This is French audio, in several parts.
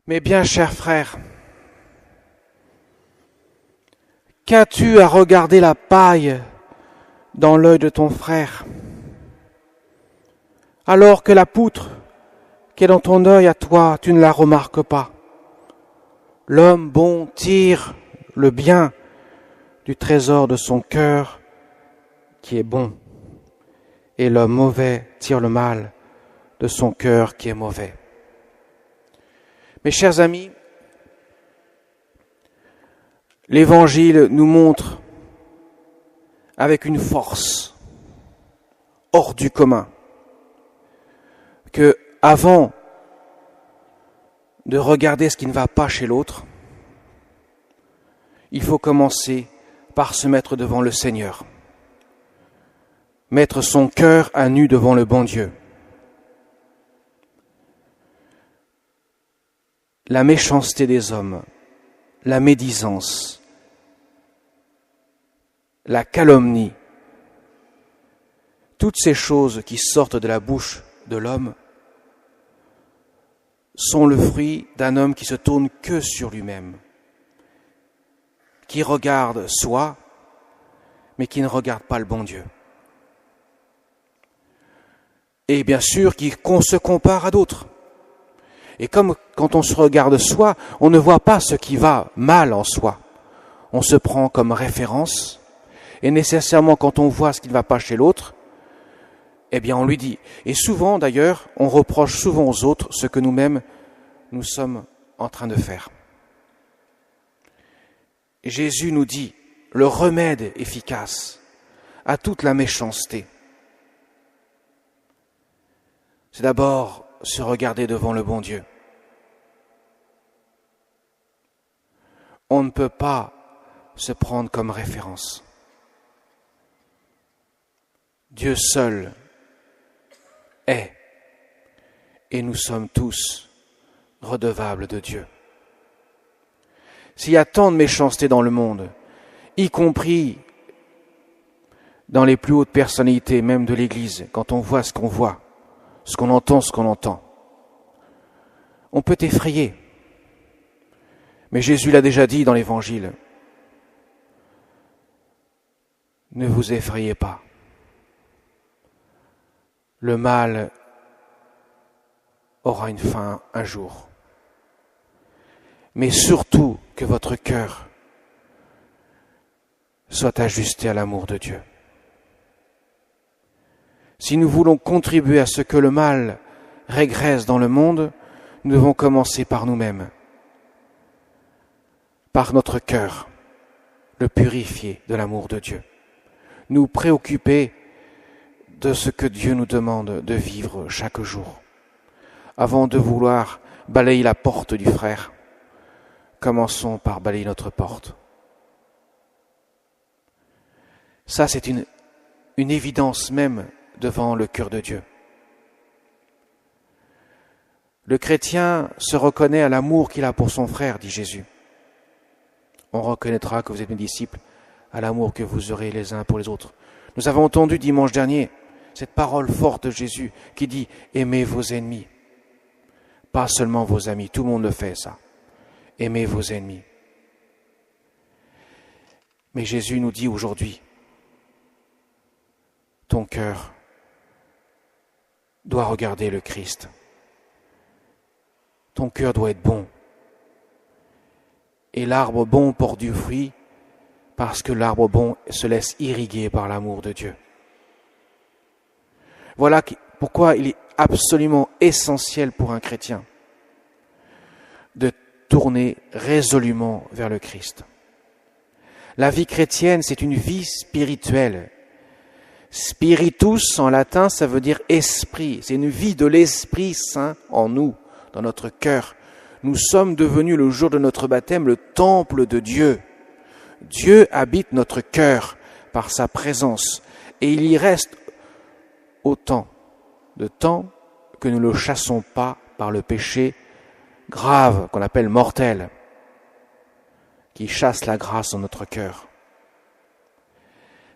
Mes bien chers frères, qu'as-tu à regarder la paille dans l'œil de ton frère, alors que la poutre qui est dans ton œil à toi, tu ne la remarques pas? L'homme bon tire le bien du trésor de son cœur qui est bon, et l'homme mauvais tire le mal de son cœur qui est mauvais. Mes chers amis, l'Évangile nous montre avec une force hors du commun que avant de regarder ce qui ne va pas chez l'autre, il faut commencer par se mettre devant le Seigneur, mettre son cœur à nu devant le bon Dieu. La méchanceté des hommes, la médisance, la calomnie, toutes ces choses qui sortent de la bouche de l'homme sont le fruit d'un homme qui se tourne que sur lui-même, qui regarde soi, mais qui ne regarde pas le bon Dieu. Et bien sûr, qui se compare à d'autres. Et comme quand on se regarde soi, on ne voit pas ce qui va mal en soi. On se prend comme référence, et nécessairement quand on voit ce qui ne va pas chez l'autre, eh bien on lui dit. Et souvent d'ailleurs, on reproche souvent aux autres ce que nous-mêmes nous sommes en train de faire. Et Jésus nous dit le remède efficace à toute la méchanceté. C'est d'abord se regarder devant le bon Dieu. On ne peut pas se prendre comme référence. Dieu seul est, et nous sommes tous redevables de Dieu. S'il y a tant de méchanceté dans le monde, y compris dans les plus hautes personnalités, même de l'Église, quand on voit ce qu'on voit, ce qu'on entend, on peut effrayer. Mais Jésus l'a déjà dit dans l'Évangile. Ne vous effrayez pas. Le mal aura une fin un jour. Mais surtout que votre cœur soit ajusté à l'amour de Dieu. Si nous voulons contribuer à ce que le mal régresse dans le monde, nous devons commencer par nous-mêmes, par notre cœur, le purifier de l'amour de Dieu. Nous préoccuper de ce que Dieu nous demande de vivre chaque jour. Avant de vouloir balayer la porte du frère, commençons par balayer notre porte. Ça, c'est une évidence même devant le cœur de Dieu. Le chrétien se reconnaît à l'amour qu'il a pour son frère, dit Jésus. On reconnaîtra que vous êtes mes disciples à l'amour que vous aurez les uns pour les autres. Nous avons entendu dimanche dernier cette parole forte de Jésus qui dit « Aimez vos ennemis ». Pas seulement vos amis, tout le monde le fait ça. Aimez vos ennemis. Mais Jésus nous dit aujourd'hui, ton cœur doit regarder le Christ. Ton cœur doit être bon. Et l'arbre bon porte du fruit parce que l'arbre bon se laisse irriguer par l'amour de Dieu. Voilà pourquoi il est absolument essentiel pour un chrétien de tourner résolument vers le Christ. La vie chrétienne, c'est une vie spirituelle. Spiritus, en latin, ça veut dire esprit. C'est une vie de l'Esprit Saint en nous, dans notre cœur. Nous sommes devenus, le jour de notre baptême, le temple de Dieu. Dieu habite notre cœur par sa présence. Et il y reste autant de temps que nous ne le chassons pas par le péché grave, qu'on appelle mortel, qui chasse la grâce dans notre cœur.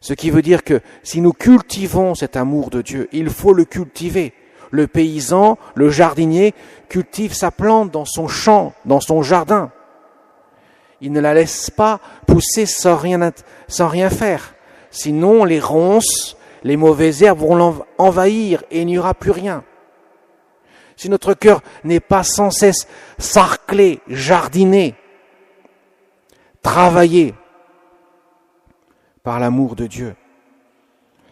Ce qui veut dire que si nous cultivons cet amour de Dieu, il faut le cultiver. Le paysan, le jardinier, cultive sa plante dans son champ, dans son jardin. Il ne la laisse pas pousser sans rien faire. Sinon, les ronces, les mauvaises herbes vont l'envahir et il n'y aura plus rien. Si notre cœur n'est pas sans cesse sarclé, jardiné, travaillé par l'amour de Dieu,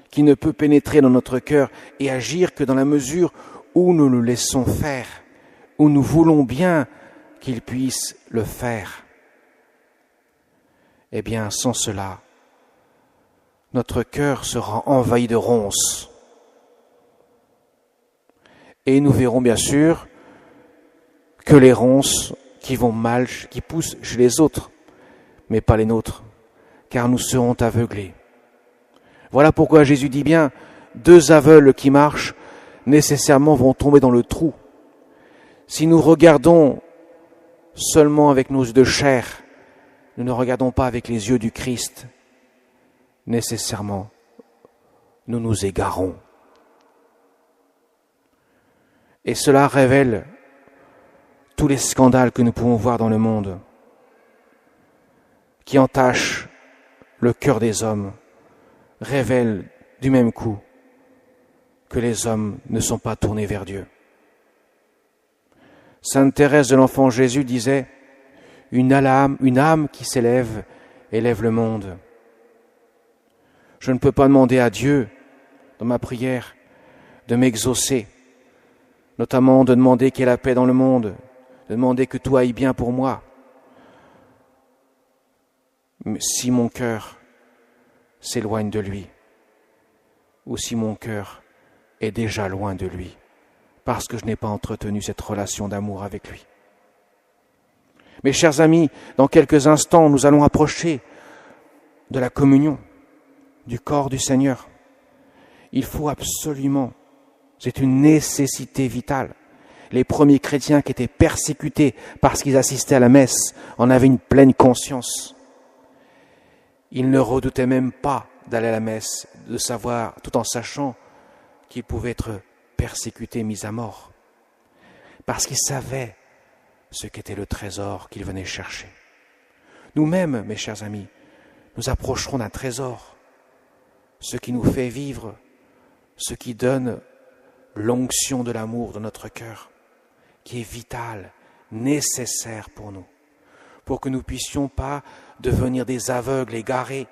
qui ne peut pénétrer dans notre cœur et agir que dans la mesure où nous le laissons faire, où nous voulons bien qu'il puisse le faire. Eh bien, sans cela, notre cœur sera envahi de ronces. Et nous verrons bien sûr que les ronces qui vont mal, qui poussent chez les autres, mais pas les nôtres, car nous serons aveuglés. Voilà pourquoi Jésus dit bien, 2 aveugles qui marchent nécessairement vont tomber dans le trou. Si nous regardons seulement avec nos yeux de chair, nous ne regardons pas avec les yeux du Christ, nécessairement, nous nous égarons. Et cela révèle tous les scandales que nous pouvons voir dans le monde, qui entachent le cœur des hommes, révèlent du même coup que les hommes ne sont pas tournés vers Dieu. Sainte Thérèse de l'Enfant Jésus disait « Une âme qui s'élève, élève le monde ». Je ne peux pas demander à Dieu, dans ma prière, de m'exaucer, notamment de demander qu'il y ait la paix dans le monde, de demander que tout aille bien pour moi. Mais si mon cœur s'éloigne de lui, ou si mon cœur est déjà loin de lui, parce que je n'ai pas entretenu cette relation d'amour avec lui. Mes chers amis, dans quelques instants, nous allons approcher de la communion, du corps du Seigneur. Il faut absolument, c'est une nécessité vitale. Les premiers chrétiens qui étaient persécutés parce qu'ils assistaient à la messe en avaient une pleine conscience. Ils ne redoutaient même pas d'aller à la messe, de savoir, tout en sachant qu'ils pouvaient être persécutés, mis à mort. Parce qu'ils savaient ce qu'était le trésor qu'ils venaient chercher. Nous-mêmes, mes chers amis, nous approcherons d'un trésor, ce qui nous fait vivre, ce qui donne l'onction de l'amour dans notre cœur, qui est vital, nécessaire pour nous, pour que nous ne puissions pas devenir des aveugles égarés,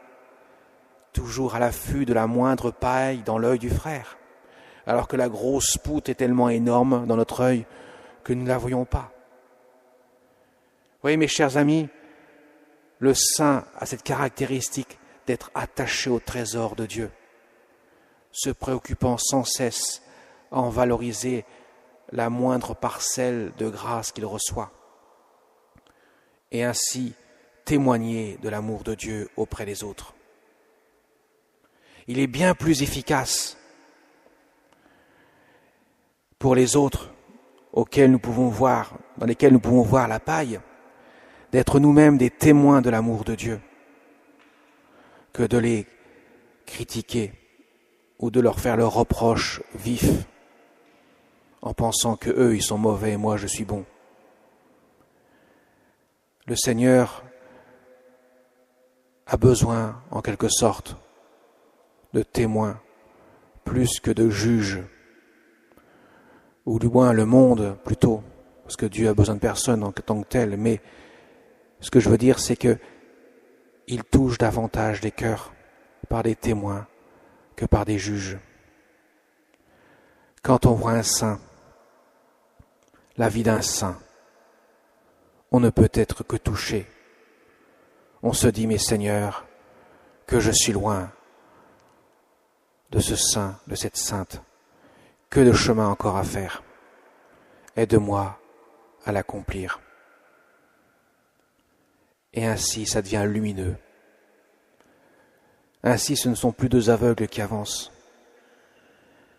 toujours à l'affût de la moindre paille dans l'œil du frère, alors que la grosse poutre est tellement énorme dans notre œil que nous ne la voyons pas. Vous voyez, mes chers amis, le saint a cette caractéristique d'être attaché au trésor de Dieu, se préoccupant sans cesse à en valoriser la moindre parcelle de grâce qu'il reçoit, et ainsi témoigner de l'amour de Dieu auprès des autres. Il est bien plus efficace pour les autres dans lesquels nous pouvons voir la paille, d'être nous-mêmes des témoins de l'amour de Dieu, que de les critiquer ou de leur faire le reproche vif en pensant que eux ils sont mauvais et moi je suis bon. Le Seigneur a besoin, en quelque sorte, de témoins plus que de juges, ou du moins le monde plutôt, parce que Dieu a besoin de personne en tant que tel, mais ce que je veux dire c'est que il touche davantage des cœurs par des témoins que par des juges. Quand on voit un saint, la vie d'un saint, on ne peut être que touché. On se dit, mais Seigneur, que je suis loin de ce saint, de cette sainte, que de chemin encore à faire. Aide-moi à l'accomplir. Et ainsi, ça devient lumineux. Ainsi, ce ne sont plus 2 aveugles qui avancent.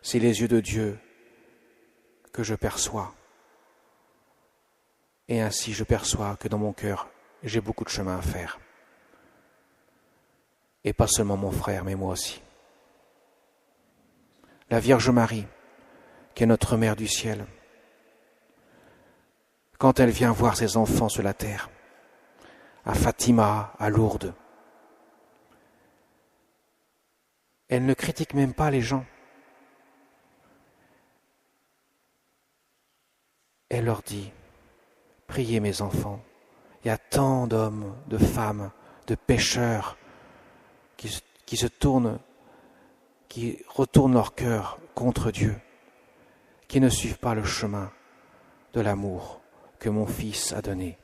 C'est les yeux de Dieu que je perçois. Et ainsi, je perçois que dans mon cœur, j'ai beaucoup de chemin à faire. Et pas seulement mon frère, mais moi aussi. La Vierge Marie, qui est notre Mère du ciel, quand elle vient voir ses enfants sur la terre, à Fatima, à Lourdes, elle ne critique même pas les gens. Elle leur dit, priez mes enfants, il y a tant d'hommes, de femmes, de pécheurs qui se tournent, qui retournent leur cœur contre Dieu, qui ne suivent pas le chemin de l'amour que mon Fils a donné.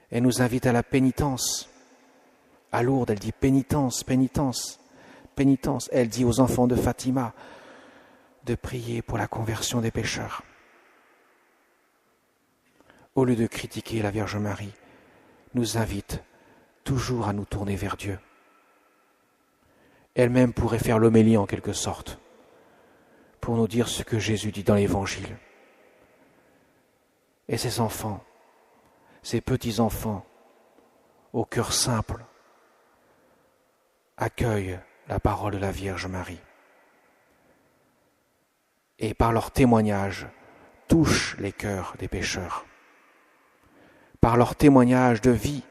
Elle nous invite à la pénitence. À Lourdes, elle dit pénitence, pénitence, pénitence. Elle dit aux enfants de Fatima de prier pour la conversion des pécheurs. Au lieu de critiquer la Vierge Marie, nous invite toujours à nous tourner vers Dieu. Elle-même pourrait faire l'homélie en quelque sorte, pour nous dire ce que Jésus dit dans l'Évangile. Et ces enfants, ces petits-enfants, au cœur simple, accueillent la parole de la Vierge Marie. Et par leur témoignage, touchent les cœurs des pécheurs. Par leur témoignage de vie,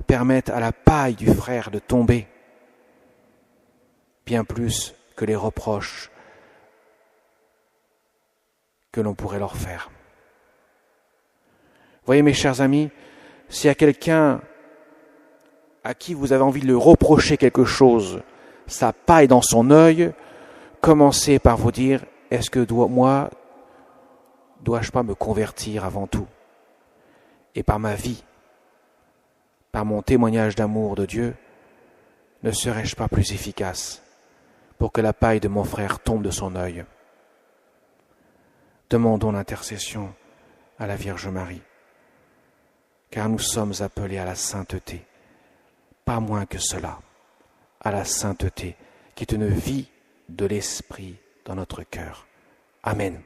permettent à la paille du frère de tomber, bien plus que les reproches que l'on pourrait leur faire. Voyez mes chers amis, s'il y a quelqu'un à qui vous avez envie de le reprocher quelque chose, sa paille dans son œil, commencez par vous dire, est-ce que dois-je pas me convertir avant tout? Et par ma vie, par mon témoignage d'amour de Dieu, ne serais-je pas plus efficace pour que la paille de mon frère tombe de son œil? Demandons l'intercession à la Vierge Marie, car nous sommes appelés à la sainteté, pas moins que cela, à la sainteté qui est une vie de l'Esprit dans notre cœur. Amen.